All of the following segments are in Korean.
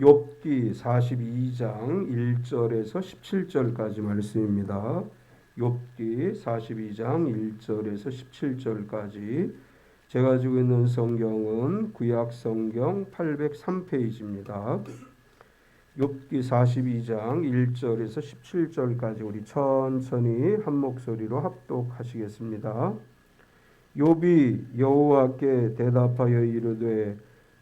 욥기 42장 1절에서 17절까지 말씀입니다. 욥기 42장 1절에서 17절까지 제가 가지고 있는 성경은 구약 성경 803페이지입니다. 욥기 42장 1절에서 17절까지 우리 천천히 한 목소리로 합독하시겠습니다. 욥이 여호와께 대답하여 이르되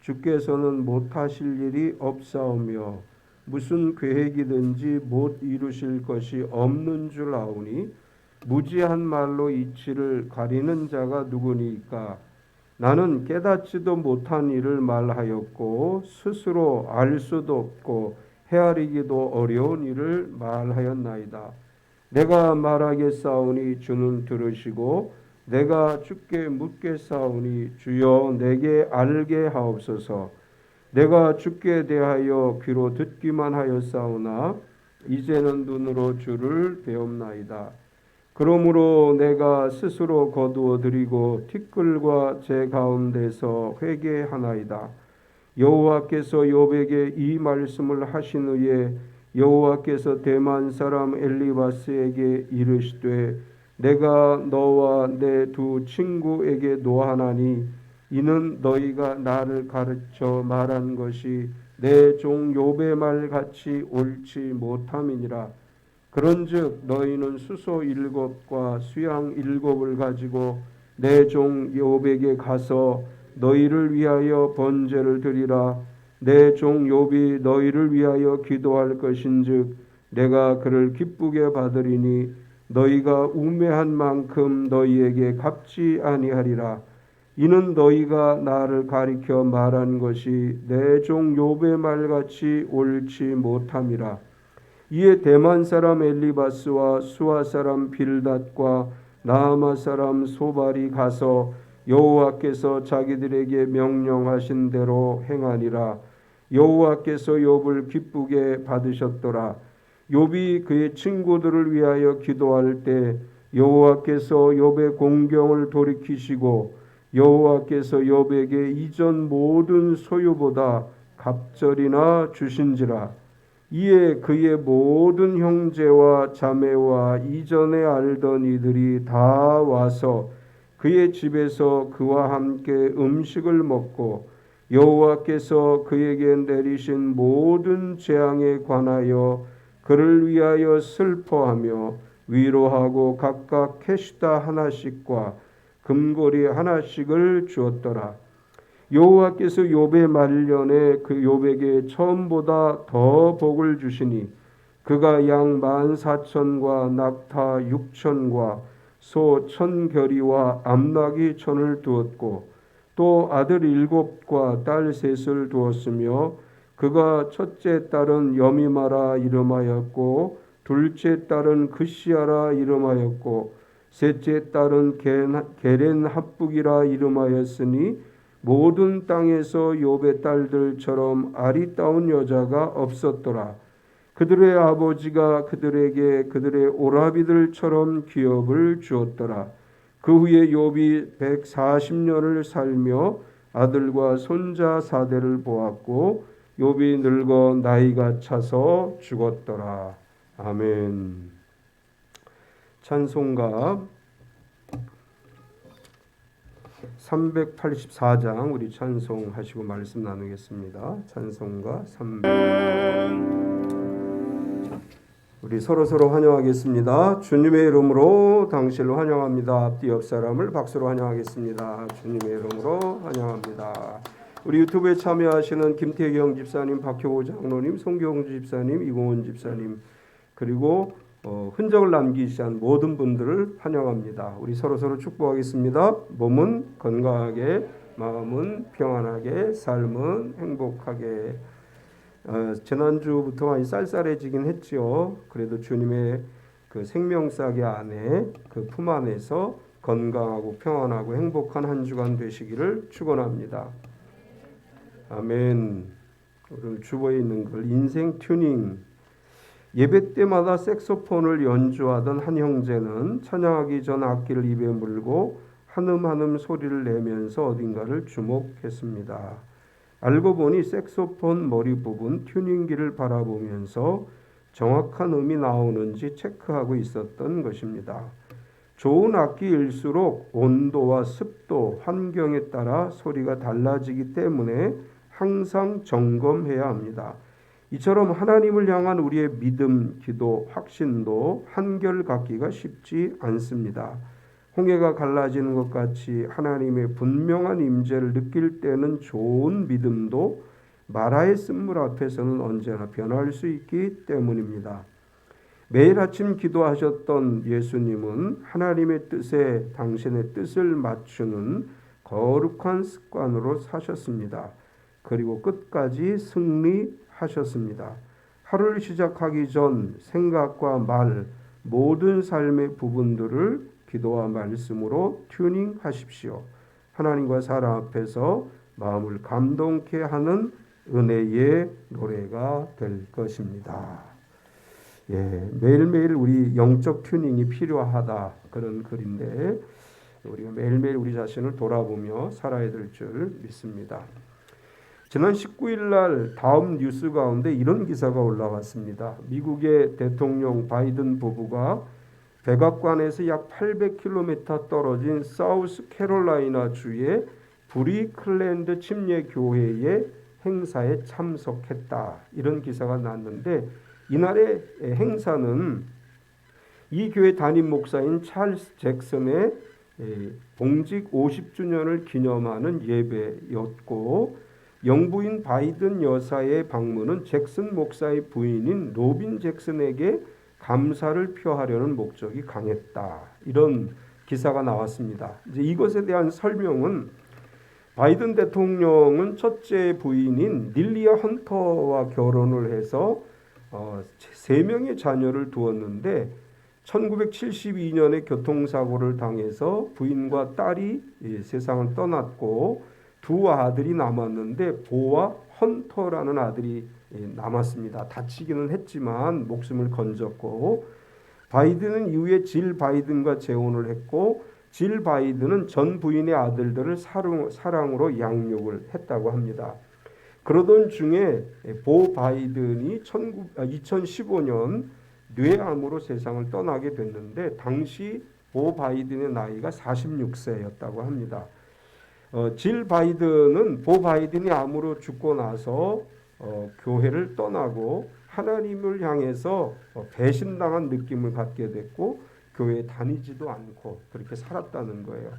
주께서는 못하실 일이 없사오며 무슨 계획이든지 못 이루실 것이 없는 줄 아오니 무지한 말로 이치를 가리는 자가 누구니까. 나는 깨닫지도 못한 일을 말하였고 스스로 알 수도 없고 헤아리기도 어려운 일을 말하였나이다. 내가 말하겠사오니 주는 들으시고 내가 주께 묻겠사오니 주여 내게 알게 하옵소서. 내가 주께 대하여 귀로 듣기만 하였사오나 이제는 눈으로 주를 배옵나이다. 그러므로 내가 스스로 거두어 드리고 티끌과 제 가운데서 회개하나이다. 여호와께서 욥에게 이 말씀을 하신 후에 여호와께서 대만 사람 엘리바스에게 이르시되 내가 너와 내 두 친구에게 노하나니 이는 너희가 나를 가르쳐 말한 것이 내 종 욥의 말 같이 옳지 못함이니라. 그런즉 너희는 수소 7과 수양 7을 가지고 내 종 욥에게 가서 너희를 위하여 번제를 드리라. 내 종 욥이 너희를 위하여 기도할 것인즉 내가 그를 기쁘게 받으리니 너희가 우매한 만큼 너희에게 갚지 아니하리라. 이는 너희가 나를 가리켜 말한 것이 내 종 욥의 말같이 옳지 못함이라. 이에 대만 사람 엘리바스와 수아 사람 빌닷과 나아마 사람 소발이 가서 여호와께서 자기들에게 명령하신 대로 행하니라. 여호와께서 욥을 기쁘게 받으셨더라. 욥이 그의 친구들을 위하여 기도할 때 여호와께서 욥의 공경을 돌이키시고 여호와께서 욥에게 이전 모든 소유보다 갑절이나 주신지라. 이에 그의 모든 형제와 자매와 이전에 알던 이들이 다 와서 그의 집에서 그와 함께 음식을 먹고 여호와께서 그에게 내리신 모든 재앙에 관하여 그를 위하여 슬퍼하며 위로하고 각각 캐시다 하나씩과 금고리 하나씩을 주었더라. 여호와께서 욥의 말년에 그 욥에게 처음보다 더 복을 주시니 그가 양 14,000과 낙타 6,000과 소 1,000결이와 암나귀 1,000을 두었고 또 아들 7과 딸 3을 두었으며 그가 첫째 딸은 여미마라 이름하였고 둘째 딸은 그시아라 이름하였고 셋째 딸은 게렌합북이라 이름하였으니 모든 땅에서 욥의 딸들처럼 아리따운 여자가 없었더라. 그들의 아버지가 그들에게 그들의 오라비들처럼 기업을 주었더라. 그 후에 욥이 140년을 살며 아들과 손자 4대를 보았고 욥이 늙어 나이가 차서 죽었더라. 아멘. 찬송가 384장 우리 찬송하시고 말씀 나누겠습니다. 찬송가 300 우리 서로 환영하겠습니다. 주님의 이름으로 당신을 환영합니다. 앞뒤 옆 사람을 박수로 환영하겠습니다. 주님의 이름으로 환영합니다. 우리 유튜브에 참여하시는 김태경 집사님, 박효호 장로님, 송경주 집사님, 이공원 집사님 그리고 흔적을 남기지 않은 모든 분들을 환영합니다. 우리 서로 축복하겠습니다. 몸은 건강하게, 마음은 평안하게, 삶은 행복하게. 지난주부터 많이 쌀쌀해지긴 했죠. 그래도 주님의 그 생명싸개 안에 그 품 안에서 건강하고 평안하고 행복한 한 주간 되시기를 축원합니다. 아멘. 오늘 주보에 있는 걸 인생 튜닝. 예배 때마다 색소폰을 연주하던 한 형제는 찬양하기 전 악기를 입에 물고 한음 한음 소리를 내면서 어딘가를 주목했습니다. 알고 보니 색소폰 머리 부분 튜닝기를 바라보면서 정확한 음이 나오는지 체크하고 있었던 것입니다. 좋은 악기일수록 온도와 습도, 환경에 따라 소리가 달라지기 때문에 항상 점검해야 합니다. 이처럼 하나님을 향한 우리의 믿음, 기도, 확신도 한결같기가 쉽지 않습니다. 홍해가 갈라지는 것 같이 하나님의 분명한 임재를 느낄 때는 좋은 믿음도 마라의 쓴물 앞에서는 언제나 변할 수 있기 때문입니다. 매일 아침 기도하셨던 예수님은 하나님의 뜻에 당신의 뜻을 맞추는 거룩한 습관으로 사셨습니다. 그리고 끝까지 승리하셨습니다. 하루를 시작하기 전 생각과 말, 모든 삶의 부분들을 기도와 말씀으로 튜닝하십시오. 하나님과 사람 앞에서 마음을 감동케 하는 은혜의 노래가 될 것입니다. 매일매일 우리 영적 튜닝이 필요하다, 그런 글인데 우리가 매일매일 우리 자신을 돌아보며 살아야 될 줄 믿습니다. 지난 19일 날 다음 뉴스 가운데 이런 기사가 올라왔습니다. 미국의 대통령 바이든 부부가 백악관에서 약 800km 떨어진 사우스 캐롤라이나 주의 브리클랜드 침례 교회의 행사에 참석했다, 이런 기사가 났는데, 이날의 행사는 이 교회 담임 목사인 찰스 잭슨의 봉직 50주년을 기념하는 예배였고, 영부인 바이든 여사의 방문은 잭슨 목사의 부인인 로빈 잭슨에게 감사를 표하려는 목적이 강했다, 이런 기사가 나왔습니다. 이제 이것에 대한 설명은 바이든 대통령은 첫째 부인인 닐리아 헌터와 결혼을 해서 3명의 자녀를 두었는데 1972년에 교통사고를 당해서 부인과 딸이 세상을 떠났고 두 아들이 남았는데 보와 헌터라는 아들이 남았습니다. 다치기는 했지만 목숨을 건졌고, 바이든은 이후에 질 바이든과 재혼을 했고, 질 바이든은 전 부인의 아들들을 사랑으로 양육을 했다고 합니다. 그러던 중에 보 바이든이 2015년 뇌암으로 세상을 떠나게 됐는데, 당시 보 바이든의 나이가 46세였다고 합니다. 질 바이든은 보 바이든이 암으로 죽고 나서 교회를 떠나고 하나님을 향해서 배신당한 느낌을 갖게 됐고 교회에 다니지도 않고 그렇게 살았다는 거예요.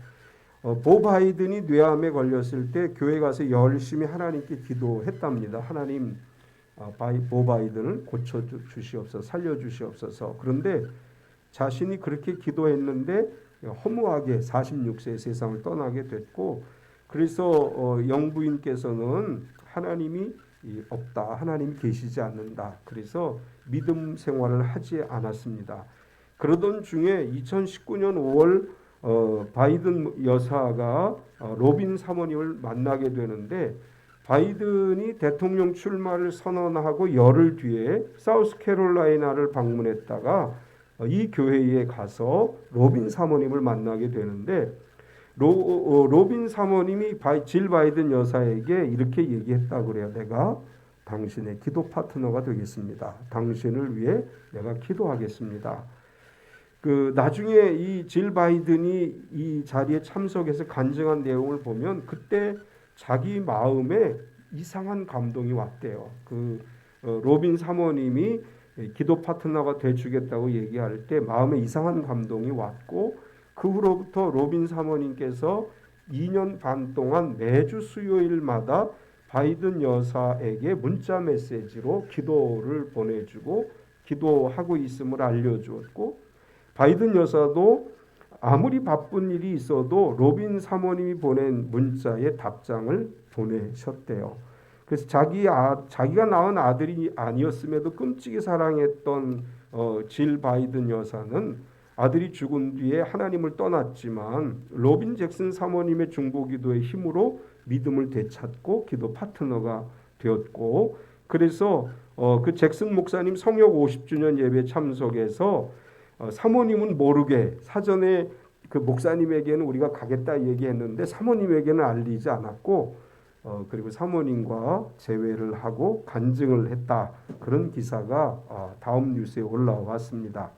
보 바이든이 뇌암에 걸렸을 때 교회 가서 열심히 하나님께 기도했답니다. 하나님, 보 바이든을 고쳐주시옵소서, 살려주시옵소서. 그런데 자신이 그렇게 기도했는데 허무하게 46세에 세상을 떠나게 됐고, 그래서 영부인께서는 하나님이 없다, 하나님이 계시지 않는다, 그래서 믿음 생활을 하지 않았습니다. 그러던 중에 2019년 5월 바이든 여사가 로빈 사모님을 만나게 되는데, 바이든이 대통령 출마를 선언하고 열흘 뒤에 사우스캐롤라이나를 방문했다가 이 교회에 가서 로빈 사모님을 만나게 되는데, 로빈 사모님이 질 바이든 여사에게 이렇게 얘기했다고 그래요. 내가 당신의 기도 파트너가 되겠습니다. 당신을 위해 내가 기도하겠습니다. 나중에 이 질 바이든이 이 자리에 참석해서 간증한 내용을 보면 그때 자기 마음에 이상한 감동이 왔대요. 로빈 사모님이 기도 파트너가 돼주겠다고 얘기할 때 마음에 이상한 감동이 왔고, 그 후로부터 로빈 사모님께서 2년 반 동안 매주 수요일마다 바이든 여사에게 문자 메시지로 기도를 보내주고 기도하고 있음을 알려주었고, 바이든 여사도 아무리 바쁜 일이 있어도 로빈 사모님이 보낸 문자에 답장을 보내셨대요. 그래서 자기가 낳은 아들이 아니었음에도 끔찍이 사랑했던 질 바이든 여사는 아들이 죽은 뒤에 하나님을 떠났지만 로빈 잭슨 사모님의 중보기도의 힘으로 믿음을 되찾고 기도 파트너가 되었고, 그래서 그 잭슨 목사님 성역 50주년 예배 참석해서 사모님은 모르게 사전에 그 목사님에게는 우리가 가겠다 얘기했는데 사모님에게는 알리지 않았고 그리고 사모님과 재회를 하고 간증을 했다. 그런 기사가 다음 뉴스에 올라왔습니다.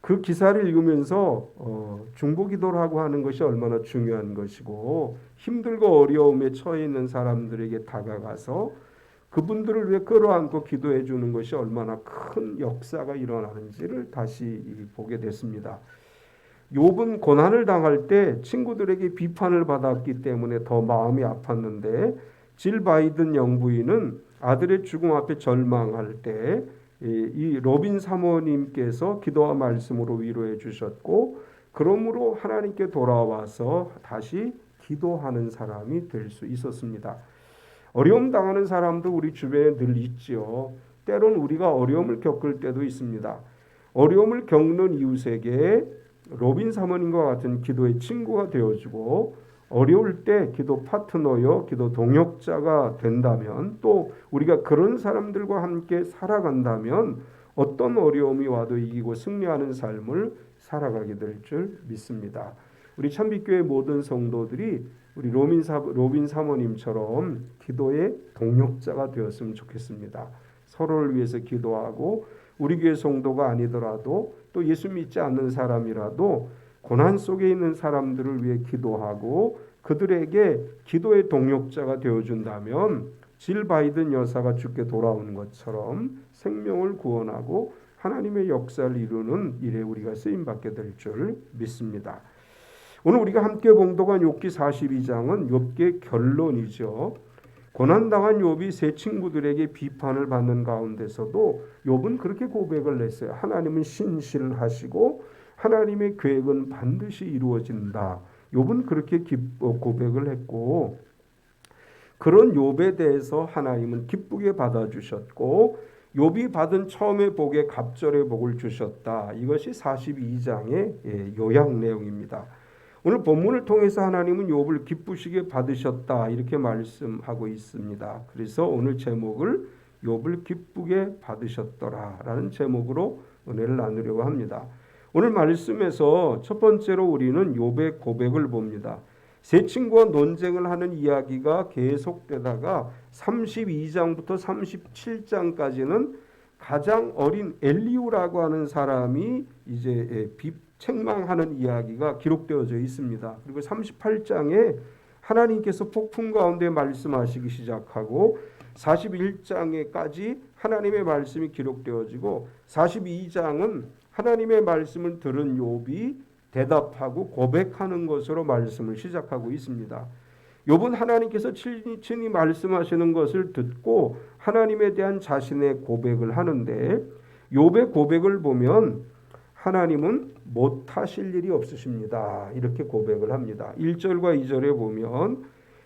그 기사를 읽으면서 중보기도라고 하는 것이 얼마나 중요한 것이고 힘들고 어려움에 처해 있는 사람들에게 다가가서 그분들을 위해 끌어안고 기도해 주는 것이 얼마나 큰 역사가 일어나는지를 다시 보게 됐습니다. 욥은 고난을 당할 때 친구들에게 비판을 받았기 때문에 더 마음이 아팠는데 질 바이든 영부인은 아들의 죽음 앞에 절망할 때 이 로빈 사모님께서 기도와 말씀으로 위로해 주셨고 그러므로 하나님께 돌아와서 다시 기도하는 사람이 될 수 있었습니다. 어려움 당하는 사람도 우리 주변에 늘 있지요. 때론 우리가 어려움을 겪을 때도 있습니다. 어려움을 겪는 이웃에게 로빈 사모님과 같은 기도의 친구가 되어주고 어려울 때 기도 파트너요, 기도 동역자가 된다면 또 우리가 그런 사람들과 함께 살아간다면 어떤 어려움이 와도 이기고 승리하는 삶을 살아가게 될 줄 믿습니다. 우리 참빛교회 모든 성도들이 우리 로빈 사모님처럼 기도의 동역자가 되었으면 좋겠습니다. 서로를 위해서 기도하고 우리 교회 성도가 아니더라도 또 예수 믿지 않는 사람이라도 고난 속에 있는 사람들을 위해 기도하고 그들에게 기도의 동역자가 되어준다면 질 바이든 여사가 죽게 돌아오는 것처럼 생명을 구원하고 하나님의 역사를 이루는 일에 우리가 쓰임받게 될 줄 믿습니다. 오늘 우리가 함께 봉독한 욥기 42장은 욥기의 결론이죠. 고난당한 욥이 세 친구들에게 비판을 받는 가운데서도 욥은 그렇게 고백을 했어요. 하나님은 신실하시고 하나님의 계획은 반드시 이루어진다. 욥은 그렇게 고백을 했고 그런 욥에 대해서 하나님은 기쁘게 받아주셨고 욥이 받은 처음의 복에 갑절의 복을 주셨다. 이것이 42장의 요약 내용입니다. 오늘 본문을 통해서 하나님은 욥을 기쁘시게 받으셨다 이렇게 말씀하고 있습니다. 그래서 오늘 제목을 욥을 기쁘게 받으셨더라라는 제목으로 은혜를 나누려고 합니다. 오늘 말씀에서 첫 번째로 우리는 욥의 고백을 봅니다. 세 친구와 논쟁을 하는 이야기가 계속되다가 32장부터 37장까지는 가장 어린 엘리후라고 하는 사람이 이제 책망하는 이야기가 기록되어져 있습니다. 그리고 38장에 하나님께서 폭풍 가운데 말씀하시기 시작하고 41장에까지 하나님의 말씀이 기록되어지고 42장은 하나님의 말씀을 들은 욥이 대답하고 고백하는 것으로 말씀을 시작하고 있습니다. 욥은 하나님께서 친히 말씀하시는 것을 듣고 하나님에 대한 자신의 고백을 하는데 욥의 고백을 보면 하나님은 못하실 일이 없으십니다. 이렇게 고백을 합니다. 1절과 2절에 보면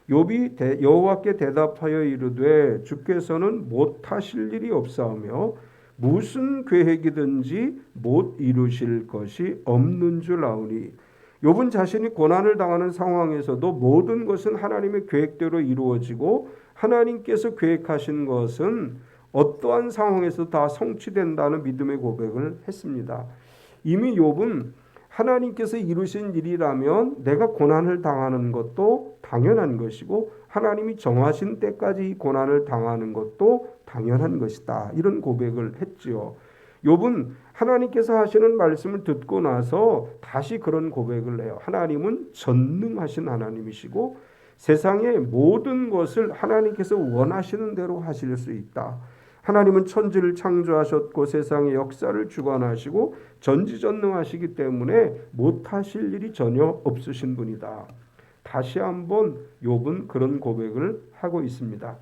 욥이 여호와께 대답하여 이르되 주께서는 못하실 일이 없사오며 무슨 계획이든지 못 이루실 것이 없는 줄 아오니 욥은 자신이 고난을 당하는 상황에서도 모든 것은 하나님의 계획대로 이루어지고 하나님께서 계획하신 것은 어떠한 상황에서 다 성취된다는 믿음의 고백을 했습니다. 이미 욥은 하나님께서 이루신 일이라면 내가 고난을 당하는 것도 당연한 것이고 하나님이 정하신 때까지 이 고난을 당하는 것도 당연한 것이다. 이런 고백을 했지요. 욥은 하나님께서 하시는 말씀을 듣고 나서 다시 그런 고백을 해요. 하나님은 전능하신 하나님이시고 세상의 모든 것을 하나님께서 원하시는 대로 하실 수 있다. 하나님은 천지를 창조하셨고 세상의 역사를 주관하시고 전지전능하시기 때문에 못하실 일이 전혀 없으신 분이다. 다시 한번 욥은 그런 고백을 하고 있습니다.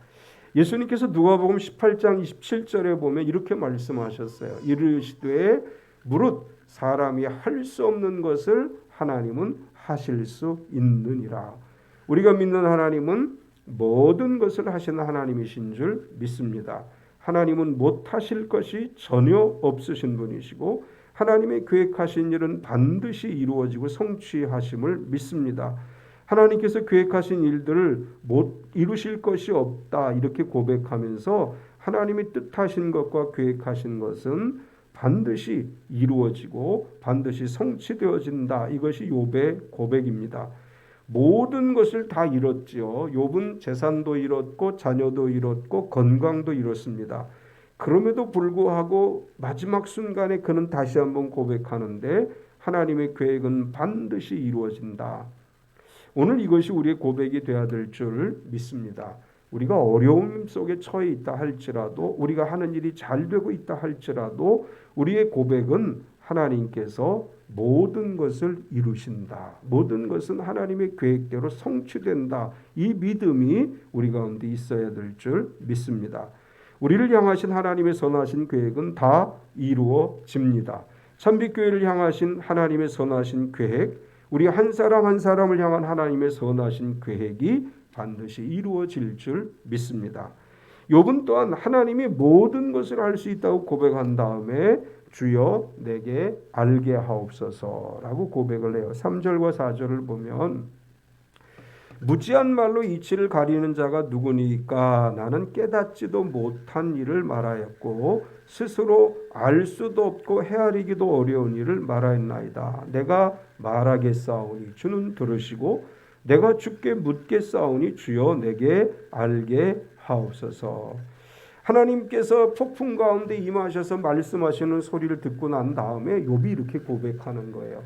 예수님께서 누가복음 18장 27절에 보면 이렇게 말씀하셨어요. 이르시되 무릇 사람이 할 수 없는 것을 하나님은 하실 수 있느니라. 우리가 믿는 하나님은 모든 것을 하시는 하나님이신 줄 믿습니다. 하나님은 못하실 것이 전혀 없으신 분이시고 하나님의 계획하신 일은 반드시 이루어지고 성취하심을 믿습니다. 하나님께서 계획하신 일들을 못 이루실 것이 없다 이렇게 고백하면서 하나님이 뜻하신 것과 계획하신 것은 반드시 이루어지고 반드시 성취되어진다. 이것이 욥의 고백입니다. 모든 것을 다 잃었지요. 욥은 재산도 잃었고 자녀도 잃었고 건강도 잃었습니다. 그럼에도 불구하고 마지막 순간에 그는 다시 한번 고백하는데 하나님의 계획은 반드시 이루어진다. 오늘 이것이 우리의 고백이 되어야 될 줄 믿습니다. 우리가 어려움 속에 처해 있다 할지라도 우리가 하는 일이 잘 되고 있다 할지라도 우리의 고백은 하나님께서 모든 것을 이루신다. 모든 것은 하나님의 계획대로 성취된다. 이 믿음이 우리 가운데 있어야 될 줄 믿습니다. 우리를 향하신 하나님의 선하신 계획은 다 이루어집니다. 참빛교회를 향하신 하나님의 선하신 계획, 우리 한 사람 한 사람을 향한 하나님의 선하신 계획이 반드시 이루어질 줄 믿습니다. 욥은 또한 하나님이 모든 것을 할 수 있다고 고백한 다음에 주여 내게 알게 하옵소서라고 고백을 해요. 3절과 4절을 보면 무지한 말로 이치를 가리는 자가 누구니까 나는 깨닫지도 못한 일을 말하였고 스스로 알 수도 없고 헤아리기도 어려운 일을 말하였나이다. 내가 말하겠사오니 주는 들으시고 내가 주께 묻겠사오니 주여 내게 알게 하옵소서. 하나님께서 폭풍 가운데 임하셔서 말씀하시는 소리를 듣고 난 다음에 욥이 이렇게 고백하는 거예요.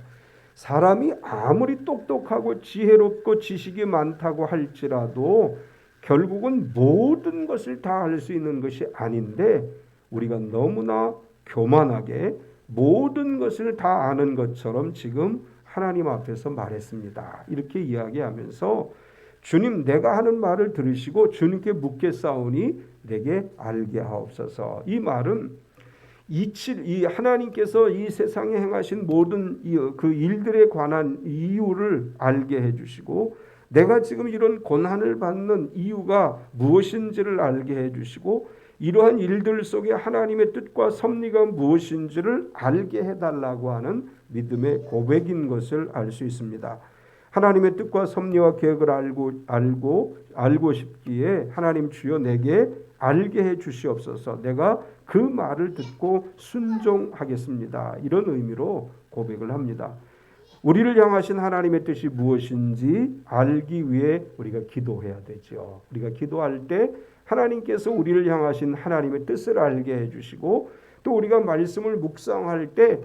사람이 아무리 똑똑하고 지혜롭고 지식이 많다고 할지라도 결국은 모든 것을 다 알 수 있는 것이 아닌데 우리가 너무나 교만하게 모든 것을 다 아는 것처럼 지금 하나님 앞에서 말했습니다. 이렇게 이야기하면서 주님 내가 하는 말을 들으시고 주님께 묻겠사오니 내게 알게 하옵소서. 이 말은 이 하나님께서 이 세상에 행하신 모든 그 일들에 관한 이유를 알게 해주시고 내가 지금 이런 고난을 받는 이유가 무엇인지를 알게 해주시고 이러한 일들 속에 하나님의 뜻과 섭리가 무엇인지를 알게 해달라고 하는 믿음의 고백인 것을 알 수 있습니다. 하나님의 뜻과 섭리와 계획을 알고 싶기에 하나님 주여 내게 알게 해 주시옵소서. 내가 그 말을 듣고 순종하겠습니다. 이런 의미로 고백을 합니다. 우리를 향하신 하나님의 뜻이 무엇인지 알기 위해 우리가 기도해야 되죠. 우리가 기도할 때 하나님께서 우리를 향하신 하나님의 뜻을 알게 해주시고 또 우리가 말씀을 묵상할 때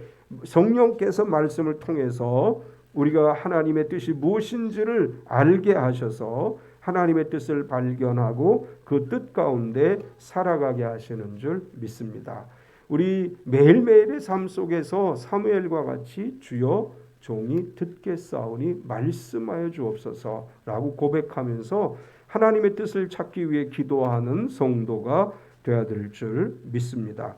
성령께서 말씀을 통해서 우리가 하나님의 뜻이 무엇인지를 알게 하셔서 하나님의 뜻을 발견하고 그 뜻 가운데 살아가게 하시는 줄 믿습니다. 우리 매일매일의 삶 속에서 사무엘과 같이 주여 종이 듣겠사오니 말씀하여 주옵소서라고 고백하면서 하나님의 뜻을 찾기 위해 기도하는 성도가 되어야 될 줄 믿습니다.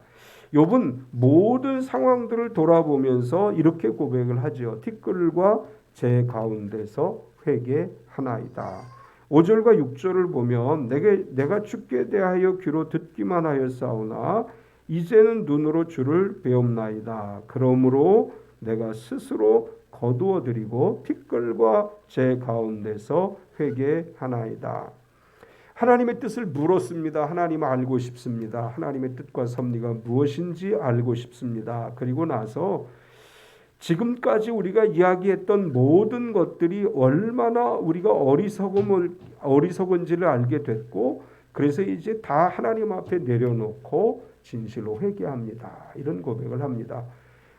욥은 모든 상황들을 돌아보면서 이렇게 고백을 하지요. 티끌과 제 가운데서 회개하나이다. 5절과 6절을 보면 내가 주께 대하여 귀로 듣기만 하였사오나 이제는 눈으로 주를 배옵나이다. 그러므로 내가 스스로 거두어드리고 티끌과 제 가운데서 회개하나이다. 하나님의 뜻을 물었습니다. 하나님 알고 싶습니다. 하나님의 뜻과 섭리가 무엇인지 알고 싶습니다. 그리고 나서 지금까지 우리가 이야기했던 모든 것들이 얼마나 우리가 어리석은지를 알게 됐고 그래서 이제 다 하나님 앞에 내려놓고 진실로 회개합니다. 이런 고백을 합니다.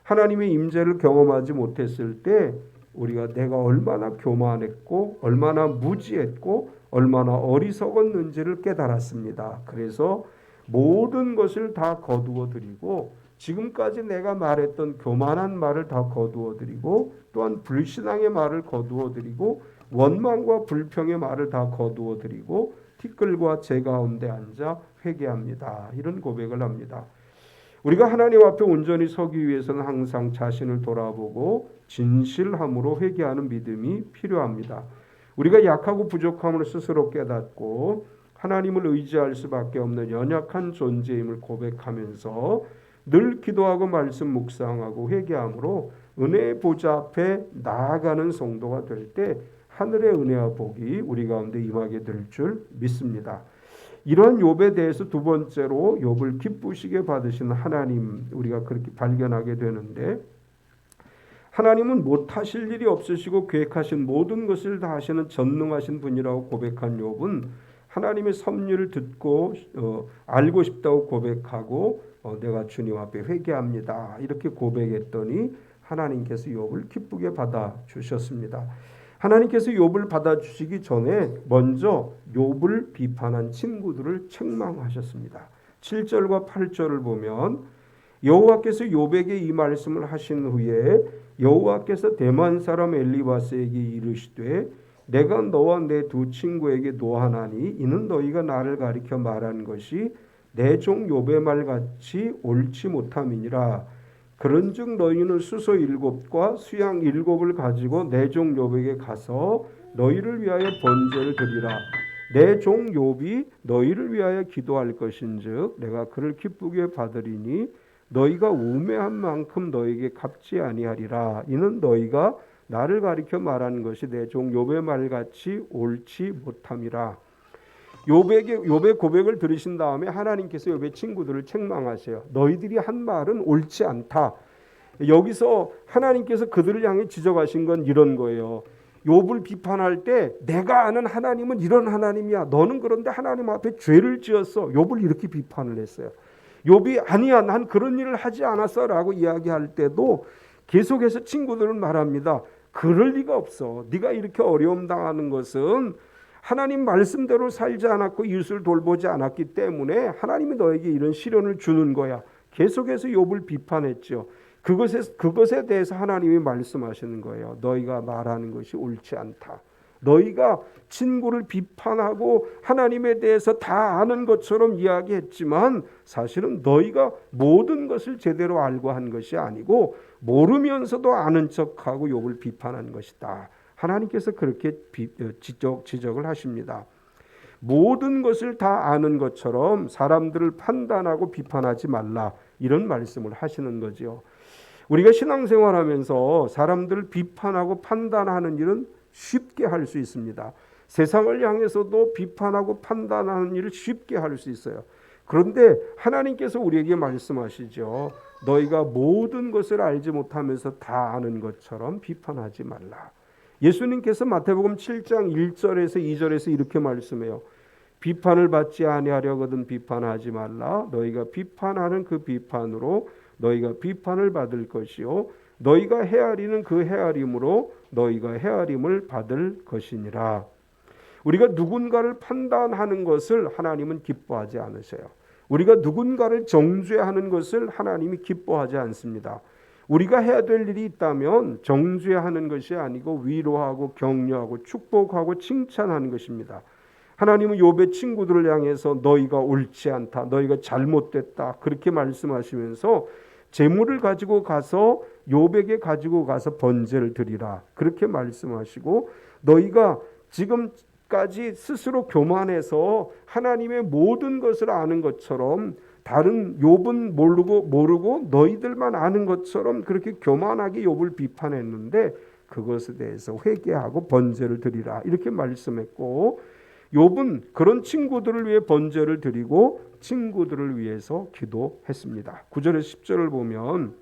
하나님의 임재를 경험하지 못했을 때 우리가 내가 얼마나 교만했고 얼마나 무지했고 얼마나 어리석었는지를 깨달았습니다. 그래서 모든 것을 다 거두어 드리고 지금까지 내가 말했던 교만한 말을 다 거두어 드리고 또한 불신앙의 말을 거두어 드리고 원망과 불평의 말을 다 거두어 드리고 티끌과 제 가운데 앉아 회개합니다. 이런 고백을 합니다. 우리가 하나님 앞에 온전히 서기 위해서는 항상 자신을 돌아보고 진실함으로 회개하는 믿음이 필요합니다. 우리가 약하고 부족함을 스스로 깨닫고 하나님을 의지할 수밖에 없는 연약한 존재임을 고백하면서 늘 기도하고 말씀 묵상하고 회개함으로 은혜의 보좌 앞에 나아가는 성도가 될 때 하늘의 은혜와 복이 우리 가운데 임하게 될 줄 믿습니다. 이런 욥에 대해서 두 번째로 욥을 기쁘시게 받으시는 하나님 우리가 그렇게 발견하게 되는데 하나님은 못하실 일이 없으시고 계획하신 모든 것을 다 하시는 전능하신 분이라고 고백한 욥은 하나님의 섭리를 듣고 알고 싶다고 고백하고 내가 주님 앞에 회개합니다. 이렇게 고백했더니 하나님께서 욥을 기쁘게 받아주셨습니다. 하나님께서 욥을 받아주시기 전에 먼저 욥을 비판한 친구들을 책망하셨습니다. 7절과 8절을 보면 여호와께서 욥에게 이 말씀을 하신 후에 여호와께서 대만 사람 엘리바스에게 이르시되 내가 너와 내 두 친구에게 노하나니 이는 너희가 나를 가리켜 말한 것이 내 종 욥의 말같이 옳지 못함이니라. 그런즉 너희는 수소 7과 수양 7을 가지고 내 종 욥에게 가서 너희를 위하여 번제를 드리라. 내 종 욥이 너희를 위하여 기도할 것인즉 내가 그를 기쁘게 받으리니 너희가 우매한 만큼 너희에게 갚지 아니하리라. 이는 너희가 나를 가리켜 말한 것이 내 종 욥의 말같이 옳지 못함이라. 욥의 고백을 들으신 다음에 하나님께서 욥의 친구들을 책망하세요. 너희들이 한 말은 옳지 않다. 여기서 하나님께서 그들을 향해 지적하신 건 이런 거예요. 욥을 비판할 때 내가 아는 하나님은 이런 하나님이야. 너는 그런데 하나님 앞에 죄를 지었어. 욥을 이렇게 비판을 했어요. 욥이 아니야 난 그런 일을 하지 않았어 라고 이야기할 때도 계속해서 친구들은 말합니다. 그럴 리가 없어. 네가 이렇게 어려움 당하는 것은 하나님 말씀대로 살지 않았고 이웃을 돌보지 않았기 때문에 하나님이 너에게 이런 시련을 주는 거야. 계속해서 욥을 비판했죠. 그것에 대해서 하나님이 말씀하시는 거예요. 너희가 말하는 것이 옳지 않다. 너희가 친구를 비판하고 하나님에 대해서 다 아는 것처럼 이야기했지만 사실은 너희가 모든 것을 제대로 알고 한 것이 아니고 모르면서도 아는 척하고 욥을 비판한 것이다. 하나님께서 그렇게 지적을 하십니다. 모든 것을 다 아는 것처럼 사람들을 판단하고 비판하지 말라. 이런 말씀을 하시는 거죠. 우리가 신앙생활하면서 사람들을 비판하고 판단하는 일은 쉽게 할 수 있습니다. 세상을 향해서도 비판하고 판단하는 일을 쉽게 할 수 있어요. 그런데 하나님께서 우리에게 말씀하시죠. 너희가 모든 것을 알지 못하면서 다 아는 것처럼 비판하지 말라. 예수님께서 마태복음 7장 1절에서 2절에서 이렇게 말씀해요. 비판을 받지 아니하려거든 비판하지 말라. 너희가 비판하는 그 비판으로 너희가 비판을 받을 것이요 너희가 헤아리는 그 헤아림으로 너희가 헤아림을 받을 것이니라. 우리가 누군가를 판단하는 것을 하나님은 기뻐하지 않으셔요. 우리가 누군가를 정죄하는 것을 하나님이 기뻐하지 않습니다. 우리가 해야 될 일이 있다면 정죄하는 것이 아니고 위로하고 격려하고 축복하고 칭찬하는 것입니다. 하나님은 욥의 친구들을 향해서 너희가 옳지 않다, 너희가 잘못됐다 그렇게 말씀하시면서 재물을 가지고 가서 욥에게 가지고 가서 번제를 드리라 그렇게 말씀하시고 너희가 지금까지 스스로 교만해서 하나님의 모든 것을 아는 것처럼 다른 욥은 모르고 너희들만 아는 것처럼 그렇게 교만하게 욥을 비판했는데 그것에 대해서 회개하고 번제를 드리라 이렇게 말씀했고 욥은 그런 친구들을 위해 번제를 드리고 친구들을 위해서 기도했습니다. 9절에서 10절을 보면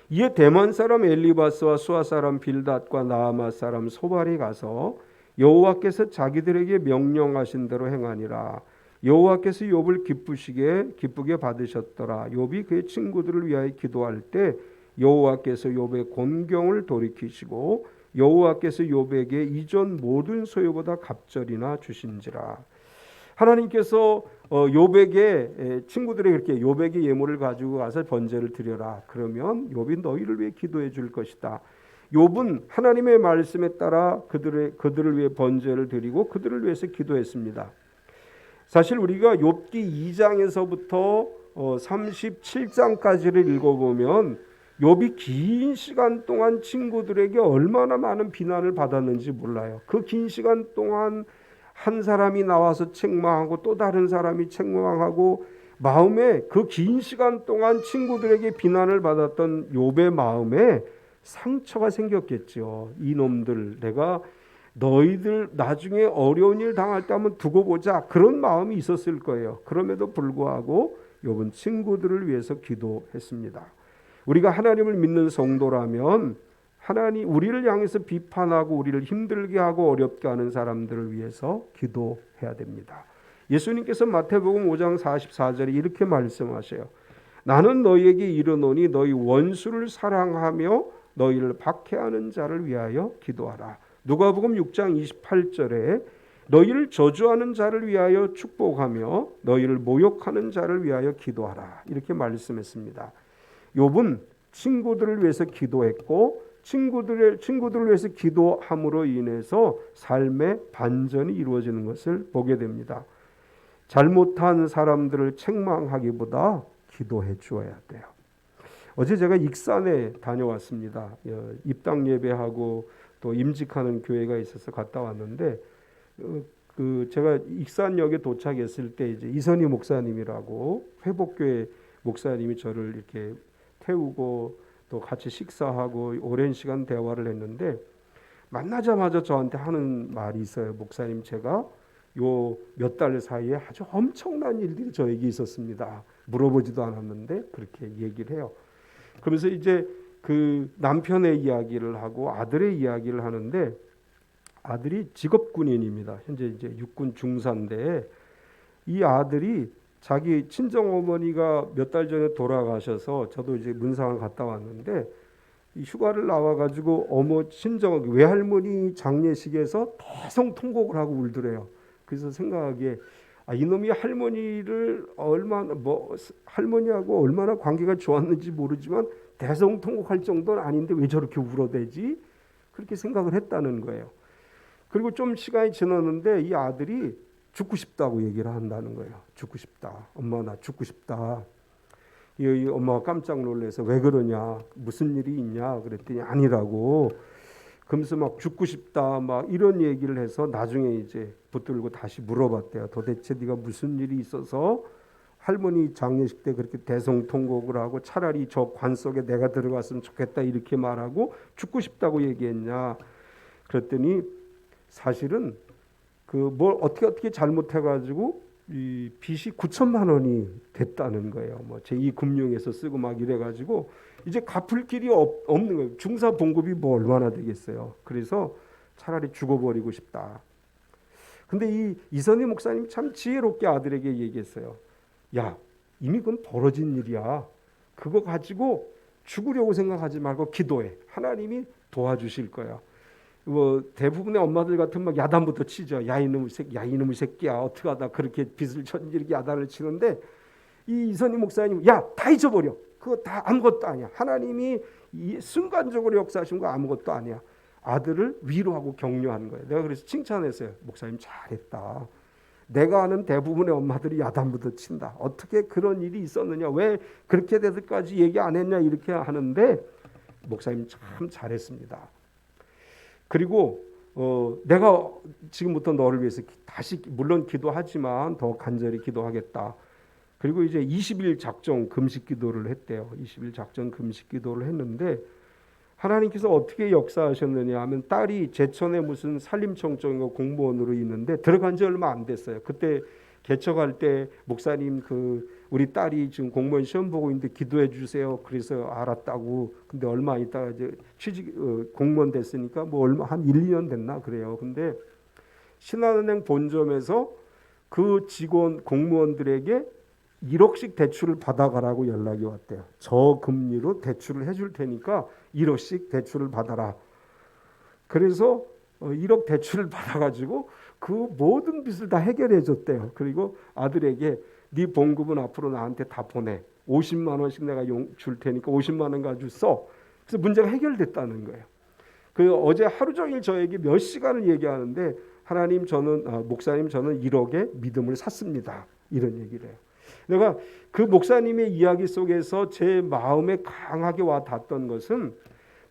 이에 대만 사람 엘리바스와 수아 사람 빌닷과 나아마 사람 소발이 가서 여호와께서 자기들에게 명령하신 대로 행하니라. 여호와께서 욥을 기쁘게 받으셨더라. 욥이 그의 친구들을 위하여 기도할 때 여호와께서 욥의 곤경을 돌이키시고 여호와께서 욥에게 이전 모든 소유보다 갑절이나 주신지라. 하나님께서 욥에게 친구들에게 이렇게 욥에게 예물을 가지고 가서 번제를 드려라. 그러면 욥이 너희를 위해 기도해 줄 것이다. 욥은 하나님의 말씀에 따라 그들을 위해 번제를 드리고 그들을 위해서 기도했습니다. 사실 우리가 욥기 2장에서부터 37장까지를 읽어보면 욥이 긴 시간 동안 친구들에게 얼마나 많은 비난을 받았는지 몰라요. 그 긴 시간 동안 한 사람이 나와서 책망하고 또 다른 사람이 책망하고 마음에 그 긴 시간 동안 친구들에게 비난을 받았던 욥의 마음에 상처가 생겼겠죠. 이놈들 내가 너희들 나중에 어려운 일 당할 때 한번 두고 보자 그런 마음이 있었을 거예요. 그럼에도 불구하고 욥은 친구들을 위해서 기도했습니다. 우리가 하나님을 믿는 성도라면 하나님 우리를 향해서 비판하고 우리를 힘들게 하고 어렵게 하는 사람들을 위해서 기도해야 됩니다. 예수님께서 마태복음 5장 44절에 이렇게 말씀하셔요. 나는 너희에게 이르노니 너희 원수를 사랑하며 너희를 박해하는 자를 위하여 기도하라. 누가복음 6장 28절에 너희를 저주하는 자를 위하여 축복하며 너희를 모욕하는 자를 위하여 기도하라. 이렇게 말씀했습니다. 욥은 친구들을 위해서 기도했고 친구들을 위해서 기도함으로 인해서 삶의 반전이 이루어지는 것을 보게 됩니다. 잘못한 사람들을 책망하기보다 기도해 주어야 돼요. 어제 제가 익산에 다녀왔습니다. 입당 예배하고 또 임직하는 교회가 있어서 갔다 왔는데 제가 익산역에 도착했을 때 이제 이선희 목사님이라고 회복교회 목사님이 저를 이렇게 태우고 또 같이 식사하고 오랜 시간 대화를 했는데 만나자마자 저한테 하는 말이 있어요. 목사님, 제가 요 몇 달 사이에 아주 엄청난 일들이 저에게 있었습니다. 물어보지도 않았는데 그렇게 얘기를 해요. 그러면서 이제 그 남편의 이야기를 하고 아들의 이야기를 하는데 아들이 직업군인입니다. 현재 이제 육군 중사인데 이 아들이 자기 친정 어머니가 몇 달 전에 돌아가셔서 저도 이제 문상을 갔다 왔는데 이 휴가를 나와 가지고 친정 외할머니 장례식에서 대성통곡을 하고 울더래요. 그래서 생각하기에 이놈이 할머니를 할머니하고 얼마나 관계가 좋았는지 모르지만 대성통곡할 정도는 아닌데 왜 저렇게 울어대지? 그렇게 생각을 했다는 거예요. 그리고 좀 시간이 지났는데 이 아들이 죽고 싶다고 얘기를 한다는 거예요. 죽고 싶다. 엄마 나 죽고 싶다. 이 엄마가 깜짝 놀라서 왜 그러냐? 무슨 일이 있냐? 그랬더니 아니라고. 그러면서 막 죽고 싶다 막 이런 얘기를 해서 나중에 이제 붙들고 다시 물어봤대요. 도대체 네가 무슨 일이 있어서 할머니 장례식 때 그렇게 대성통곡을 하고 차라리 저 관 속에 내가 들어갔으면 좋겠다 이렇게 말하고 죽고 싶다고 얘기했냐? 그랬더니 사실은 뭘 어떻게 잘못해가지고 이 빚이 9천만 원이 됐다는 거예요. 뭐 제2금융에서 쓰고 막 이래가지고 이제 갚을 길이 없는 거예요. 중사 봉급이 뭐 얼마나 되겠어요. 그래서 차라리 죽어버리고 싶다. 근데 이선희 목사님 참 지혜롭게 아들에게 얘기했어요. 야, 이미 그건 벌어진 일이야. 그거 가지고 죽으려고 생각하지 말고 기도해. 하나님이 도와주실 거야. 대부분의 엄마들 같으면 막 야단부터 치죠. 야 이놈의 새끼야. 어떻게 하다 그렇게 빚을 쳤는지 이렇게 야단을 치는데 이 이선희 목사님 다 잊어버려. 그거 다 아무것도 아니야. 하나님이 순간적으로 역사하신 거 아무것도 아니야. 아들을 위로하고 격려하는 거예요. 내가 그래서 칭찬했어요. 목사님 잘했다. 내가 아는 대부분의 엄마들이 야단부터 친다. 어떻게 그런 일이 있었느냐. 왜 그렇게 되기까지 얘기 안 했냐 이렇게 하는데 목사님 참 잘했습니다. 그리고 내가 지금부터 너를 위해서 다시 물론 기도하지만 더 간절히 기도하겠다. 그리고 이제 20일 작정 금식 기도를 했대요. 20일 작정 금식 기도를 했는데 하나님께서 어떻게 역사하셨느냐 하면 딸이 제천에 무슨 산림청정인가 공무원으로 있는데 들어간 지 얼마 안 됐어요. 그때 개척할 때 목사님 우리 딸이 지금 공무원 시험 보고 있는데 기도해 주세요. 그래서 알았다고. 근데 얼마 있다가 이제 공무원 됐으니까 뭐 얼마 한 1, 2년 됐나 그래요. 근데 신한은행 본점에서 그 직원 공무원들에게 1억씩 대출을 받아가라고 연락이 왔대요. 저금리로 대출을 해줄 테니까 1억씩 대출을 받아라. 그래서 1억 대출을 받아가지고 그 모든 빚을 다 해결해 줬대요. 그리고 아들에게 네 봉급은 앞으로 나한테 다 보내. 50만 원씩 내가 줄 테니까 50만 원 가지고 써. 그래서 문제가 해결됐다는 거예요. 어제 하루 종일 저에게 몇 시간을 얘기하는데 하나님 목사님 저는 1억의 믿음을 샀습니다. 이런 얘기를 해요. 내가 그 목사님의 이야기 속에서 제 마음에 강하게 와 닿았던 것은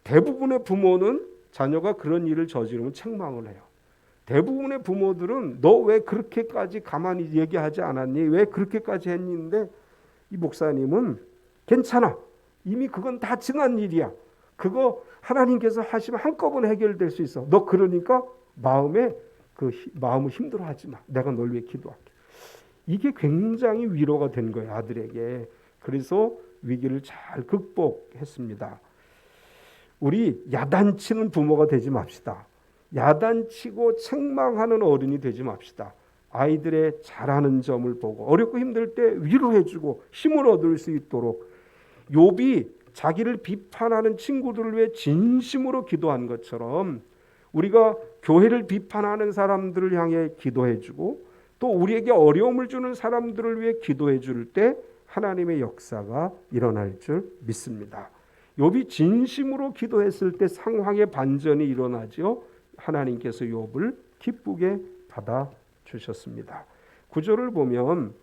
대부분의 부모는 자녀가 그런 일을 저지르면 책망을 해요. 대부분의 부모들은 너 왜 그렇게까지 가만히 얘기하지 않았니? 왜 그렇게까지 했는데 이 목사님은 괜찮아. 이미 그건 다 지난 일이야. 그거 하나님께서 하시면 한꺼번에 해결될 수 있어. 너 그러니까 마음을 힘들어하지 마. 내가 널 위해 기도할게. 이게 굉장히 위로가 된 거예요. 아들에게. 그래서 위기를 잘 극복했습니다. 우리 야단치는 부모가 되지 맙시다. 야단치고 책망하는 어른이 되지 맙시다. 아이들의 잘하는 점을 보고 어렵고 힘들 때 위로해주고 힘을 얻을 수 있도록, 욥이 자기를 비판하는 친구들을 위해 진심으로 기도한 것처럼 우리가 교회를 비판하는 사람들을 향해 기도해주고 또 우리에게 어려움을 주는 사람들을 위해 기도해 줄 때 하나님의 역사가 일어날 줄 믿습니다. 욥이 진심으로 기도했을 때 상황의 반전이 일어나죠. 하나님께서 욥을 기쁘게 받아 주셨습니다. 9절을 보면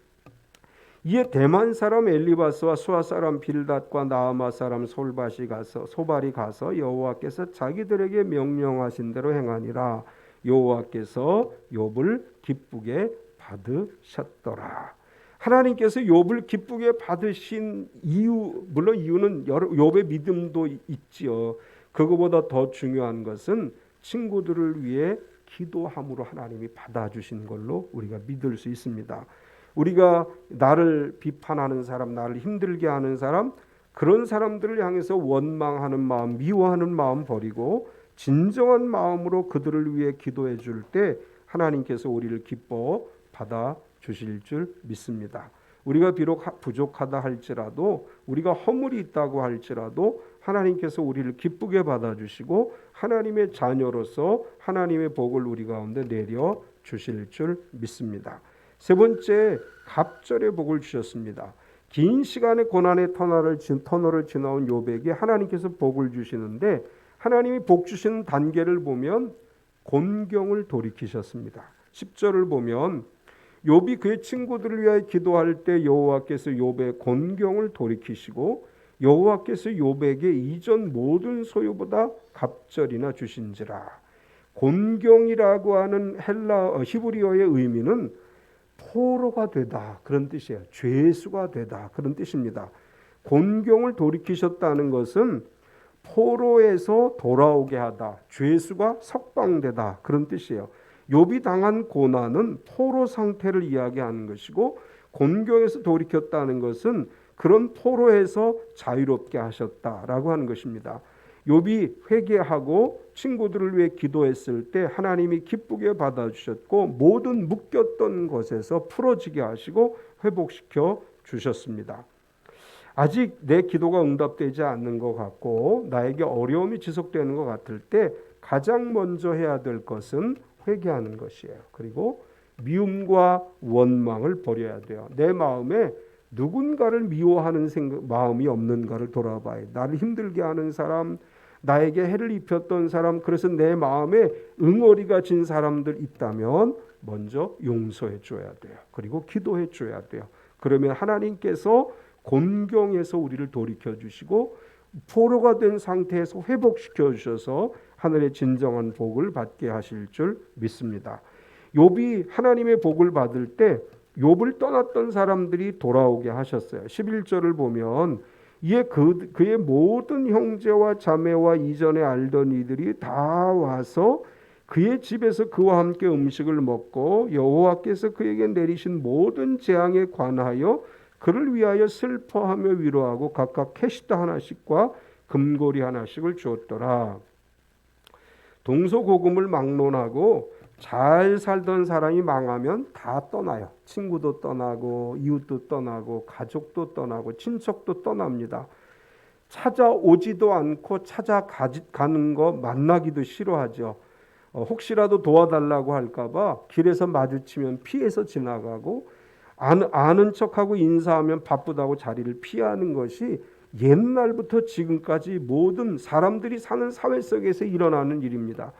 이에 대만 사람 엘리바스와 수아 사람 빌닷과 나아마 사람 소발이 가서 여호와께서 자기들에게 명령하신 대로 행하니라. 여호와께서 욥을 기쁘게 받으셨더라. 하나님께서 욥을 기쁘게 받으신 이유, 물론 이유는 욥의 믿음도 있지요. 그거보다 더 중요한 것은 친구들을 위해 기도함으로 하나님이 받아주신 걸로 우리가 믿을 수 있습니다. 우리가 나를 비판하는 사람, 나를 힘들게 하는 사람, 그런 사람들을 향해서 원망하는 마음, 미워하는 마음 버리고 진정한 마음으로 그들을 위해 기도해 줄 때 하나님께서 우리를 기뻐 받아 주실 줄 믿습니다. 우리가 비록 부족하다 할지라도, 우리가 허물이 있다고 할지라도 하나님께서 우리를 기쁘게 받아주시고 하나님의 자녀로서 하나님의 복을 우리 가운데 내려 주실 줄 믿습니다. 세 번째, 갑절의 복을 주셨습니다. 긴 시간의 고난의 터널을 지나온 욥에게 하나님께서 복을 주시는데, 하나님이 복 주시는 단계를 보면 곤경을 돌이키셨습니다. 10절을 보면 욥이 그의 친구들을 위하여 기도할 때 여호와께서 욥의 곤경을 돌이키시고 여호와께서 욥에게 이전 모든 소유보다 갑절이나 주신지라. 곤경이라고 하는 히브리어의 의미는 포로가 되다, 그런 뜻이에요. 죄수가 되다, 그런 뜻입니다. 곤경을 돌이키셨다는 것은 포로에서 돌아오게 하다, 죄수가 석방되다, 그런 뜻이에요. 욥이 당한 고난은 포로 상태를 이야기하는 것이고, 곤경에서 돌이켰다는 것은 그런 포로에서 자유롭게 하셨다라고 하는 것입니다. 욥이 회개하고 친구들을 위해 기도했을 때 하나님이 기쁘게 받아주셨고 모든 묶였던 것에서 풀어지게 하시고 회복시켜 주셨습니다. 아직 내 기도가 응답되지 않는 것 같고 나에게 어려움이 지속되는 것 같을 때 가장 먼저 해야 될 것은 회개하는 것이에요. 그리고 미움과 원망을 버려야 돼요. 내 마음에 누군가를 미워하는 마음이 없는가를 돌아봐야, 나를 힘들게 하는 사람, 나에게 해를 입혔던 사람, 그래서 내 마음에 응어리가 진 사람들 있다면 먼저 용서해 줘야 돼요. 그리고 기도해 줘야 돼요. 그러면 하나님께서 곤경에서 우리를 돌이켜 주시고 포로가 된 상태에서 회복시켜 주셔서 하늘의 진정한 복을 받게 하실 줄 믿습니다. 욥이 하나님의 복을 받을 때 욥을 떠났던 사람들이 돌아오게 하셨어요. 11절을 보면 이에 그의 모든 형제와 자매와 이전에 알던 이들이 다 와서 그의 집에서 그와 함께 음식을 먹고 여호와께서 그에게 내리신 모든 재앙에 관하여 그를 위하여 슬퍼하며 위로하고 각각 캐시다 하나씩과 금고리 하나씩을 주었더라. 동서고금을 막론하고 잘 살던 사람이 망하면 다 떠나요. 친구도 떠나고 이웃도 떠나고 가족도 떠나고 친척도 떠납니다. 찾아오지도 않고 찾아가는 거 만나기도 싫어하죠. 혹시라도 도와달라고 할까봐 길에서 마주치면 피해서 지나가고 아는 척하고 인사하면 바쁘다고 자리를 피하는 것이 옛날부터 지금까지 모든 사람들이 사는 사회 속에서 일어나는 일입니다.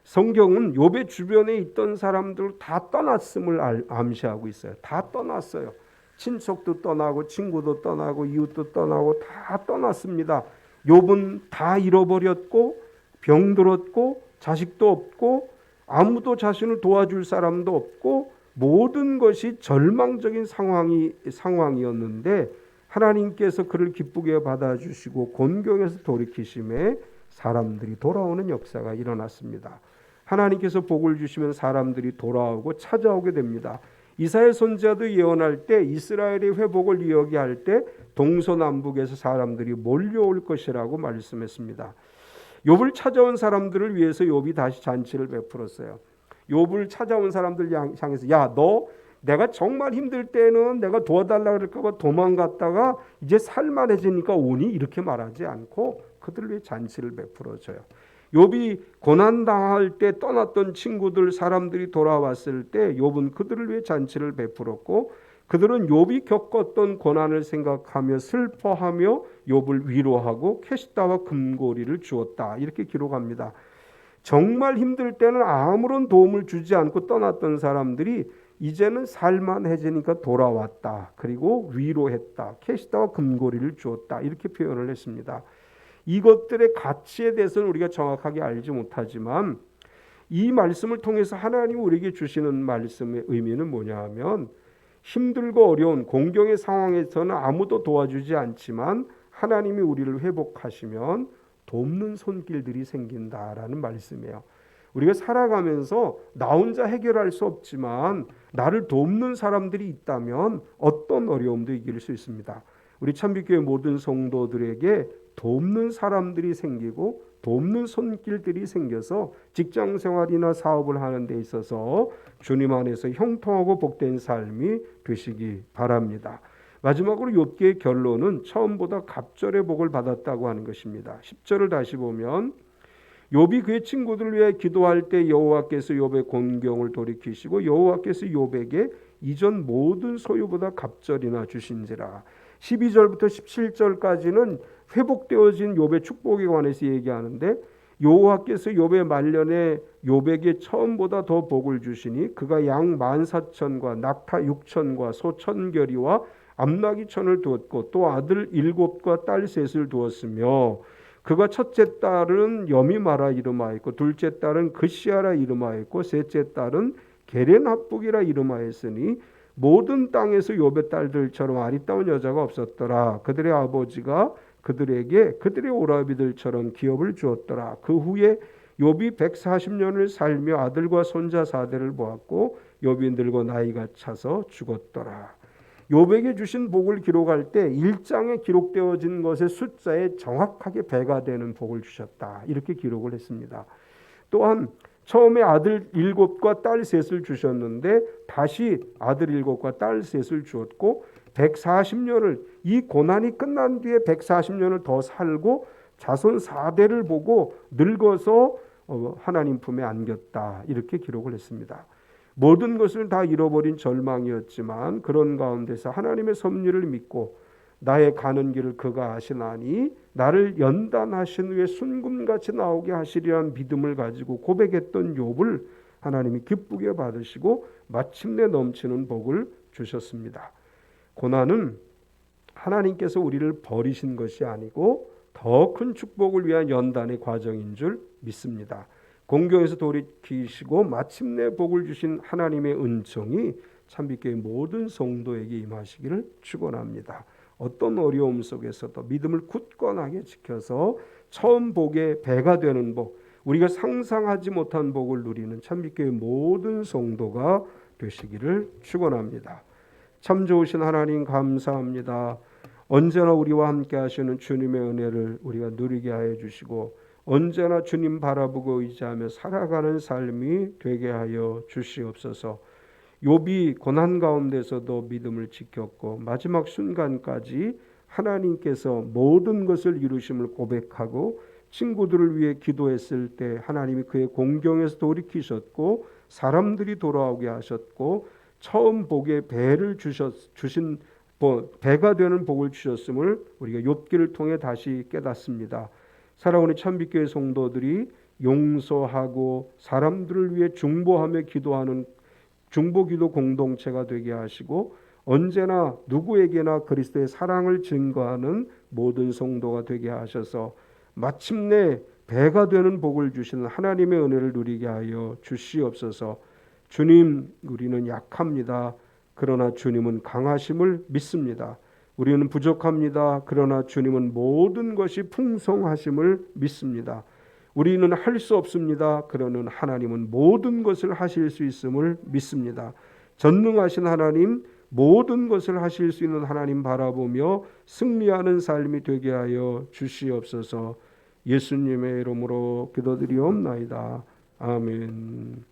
성경은 욥의 주변에 있던 사람들 다 떠났음을 암시하고 있어요. 다 떠났어요. 친척도 떠나고 친구도 떠나고 이웃도 떠나고 다 떠났습니다. 욥은 다 잃어버렸고 병들었고 자식도 없고 아무도 자신을 도와줄 사람도 없고 모든 것이 절망적인 상황이었는데 하나님께서 그를 기쁘게 받아주시고 곤경에서 돌이키심에 사람들이 돌아오는 역사가 일어났습니다. 하나님께서 복을 주시면 사람들이 돌아오고 찾아오게 됩니다. 이사야 선지자도 예언할 때 이스라엘의 회복을 이야기할 때 동서남북에서 사람들이 몰려올 것이라고 말씀했습니다. 욥을 찾아온 사람들을 위해서 욥이 다시 잔치를 베풀었어요. 욥을 찾아온 사람들 향해서 야, 너 내가 정말 힘들 때는 내가 도와달라 그럴까 봐 도망갔다가 이제 살만해지니까 오니? 이렇게 말하지 않고 그들을 위해 잔치를 베풀어줘요. 욥이 고난당할 때 떠났던 친구들 사람들이 돌아왔을 때 욥은 그들을 위해 잔치를 베풀었고 그들은 욥이 겪었던 고난을 생각하며 슬퍼하며 욥을 위로하고 캐시다와 금고리를 주었다. 이렇게 기록합니다. 정말 힘들 때는 아무런 도움을 주지 않고 떠났던 사람들이 이제는 살만해지니까 돌아왔다. 그리고 위로했다. 캐시다와 금고리를 주었다. 이렇게 표현을 했습니다. 이것들의 가치에 대해서는 우리가 정확하게 알지 못하지만 이 말씀을 통해서 하나님이 우리에게 주시는 말씀의 의미는 뭐냐 하면 힘들고 어려운 공경의 상황에서는 아무도 도와주지 않지만 하나님이 우리를 회복하시면 돕는 손길들이 생긴다라는 말씀이에요. 우리가 살아가면서 나 혼자 해결할 수 없지만 나를 돕는 사람들이 있다면 어떤 어려움도 이길 수 있습니다. 우리 참빛교회 모든 성도들에게 돕는 사람들이 생기고 돕는 손길들이 생겨서 직장 생활이나 사업을 하는 데 있어서 주님 안에서 형통하고 복된 삶이 되시기 바랍니다. 마지막으로 욥기의 결론은 처음보다 갑절의 복을 받았다고 하는 것입니다. 10절을 다시 보면 욥이 그의 친구들을 위해 기도할 때 여호와께서 욥의 곤경을 돌이키시고 여호와께서 욥에게 이전 모든 소유보다 갑절이나 주신지라. 12절부터 17절까지는 회복되어진 욥의 축복에 관해서 얘기하는데 여호와께서 욥의 말년에 욥에게 처음보다 더 복을 주시니 그가 양 14,000과 낙타 6,000과 소 1,000결이와 암나귀 1,000을 두었고 또 아들 7과 딸 3을 두었으며 그가 첫째 딸은 여미마라 이름하였고 둘째 딸은 그시아라 이름하였고 셋째 딸은 게렌합북이라 이름하였으니 모든 땅에서 욥의 딸들처럼 아리따운 여자가 없었더라. 그들의 아버지가 그들에게 그들의 오라비들처럼 기업을 주었더라. 그 후에 욥이 140년을 살며 아들과 손자 4대를 보았고 욥이 늙어 나이가 차서 죽었더라. 욥에게 주신 복을 기록할 때 1장에 기록되어진 것의 숫자에 정확하게 배가 되는 복을 주셨다. 이렇게 기록을 했습니다. 또한 처음에 아들 7과 딸 3을 주셨는데 다시 아들 7과 딸 3을 주었고 140년을 이 고난이 끝난 뒤에 140년을 더 살고 자손 4대를 보고 늙어서 하나님 품에 안겼다. 이렇게 기록을 했습니다. 모든 것을 다 잃어버린 절망이었지만 그런 가운데서 하나님의 섭리를 믿고 나의 가는 길을 그가 아시나니 나를 연단하신 후에 순금같이 나오게 하시리라는 믿음을 가지고 고백했던 욥을 하나님이 기쁘게 받으시고 마침내 넘치는 복을 주셨습니다. 고난은 하나님께서 우리를 버리신 것이 아니고 더 큰 축복을 위한 연단의 과정인 줄 믿습니다. 공경에서 돌이키시고 마침내 복을 주신 하나님의 은총이 참빛교회 모든 성도에게 임하시기를 축원합니다. 어떤 어려움 속에서도 믿음을 굳건하게 지켜서 처음 복의 배가 되는 복, 우리가 상상하지 못한 복을 누리는 참빛교회 모든 성도가 되시기를 축원합니다. 참 좋으신 하나님 감사합니다. 언제나 우리와 함께 하시는 주님의 은혜를 우리가 누리게 하여 주시고 언제나 주님 바라보고 의지하며 살아가는 삶이 되게 하여 주시옵소서. 욥이 고난 가운데서도 믿음을 지켰고 마지막 순간까지 하나님께서 모든 것을 이루심을 고백하고 친구들을 위해 기도했을 때 하나님이 그의 공경에서 돌이키셨고 사람들이 돌아오게 하셨고 처음 복의 배를 주신 배가 되는 복을 주셨음을 우리가 욥기를 통해 다시 깨닫습니다. 사랑하는 참빛교회 성도들이 용서하고 사람들을 위해 중보하며 기도하는 중보기도 공동체가 되게 하시고 언제나 누구에게나 그리스도의 사랑을 증거하는 모든 성도가 되게 하셔서 마침내 배가 되는 복을 주시는 하나님의 은혜를 누리게 하여 주시옵소서. 주님, 우리는 약합니다. 그러나 주님은 강하심을 믿습니다. 우리는 부족합니다. 그러나 주님은 모든 것이 풍성하심을 믿습니다. 우리는 할 수 없습니다. 그러나 하나님은 모든 것을 하실 수 있음을 믿습니다. 전능하신 하나님, 모든 것을 하실 수 있는 하나님 바라보며 승리하는 삶이 되게 하여 주시옵소서. 예수님의 이름으로 기도드리옵나이다. 아멘.